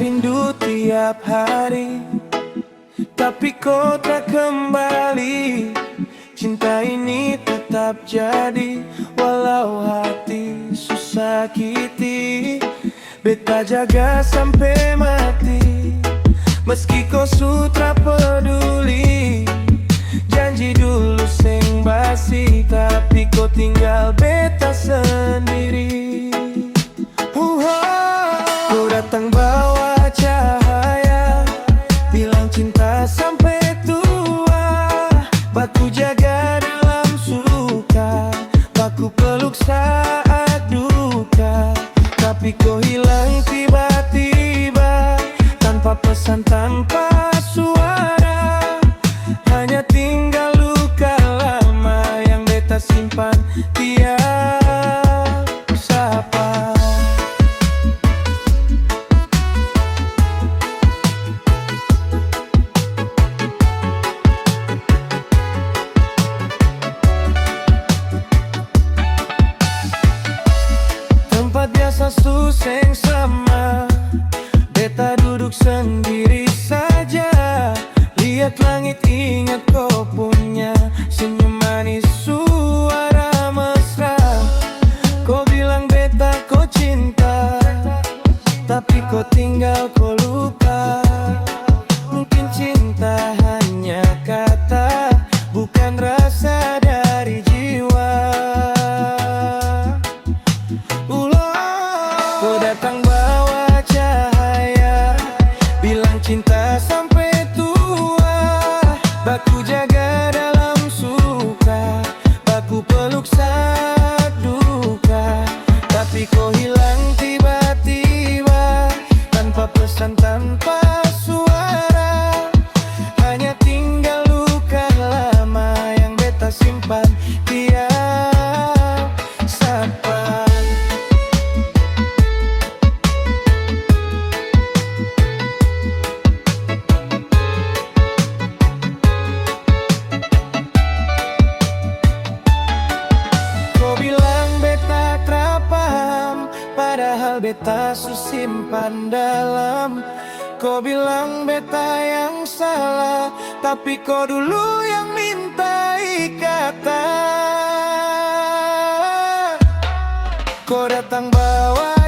rindu tiap hari, tapi kau tak kembali. Cinta ini tetap jadi, walau hati susah sakiti. Beta jaga sampai mati, meski kau sutra peduli. Janji dulu sing basi, tapi kau tinggal beta sendiri. Kau datang bawa cahaya, bilang cinta sampai tua. Baku jaga dalam suka, baku peluk saat duka. Tapi kau hilang tiba-tiba, tanpa pesan, tanpa suara. Hanya tinggal luka lama yang beta simpan tiap sapa. Tempat biasa suseng sama, beta duduk sendiri saja. Lihat langit, ingat kau punya senyum manis, suara mesra. Kau bilang beta kau cinta, tapi kau tinggal kau lupa. Mungkin cinta hanya kata, bukan rasa dari jiwa. Kau datang bawa cahaya, bilang cinta sampai tua. Baku jaga dalam suka, baku peluk saat duka. Tapi kau hilang tiba-tiba, tanpa pesan, tanpa suara. Hanya tinggal luka lama yang beta simpan tiap sapa. Kau bilang beta terpaham, padahal beta simpan dalam. Kau bilang beta yang salah, tapi kau dulu yang minta ikatan. Kau datang bawa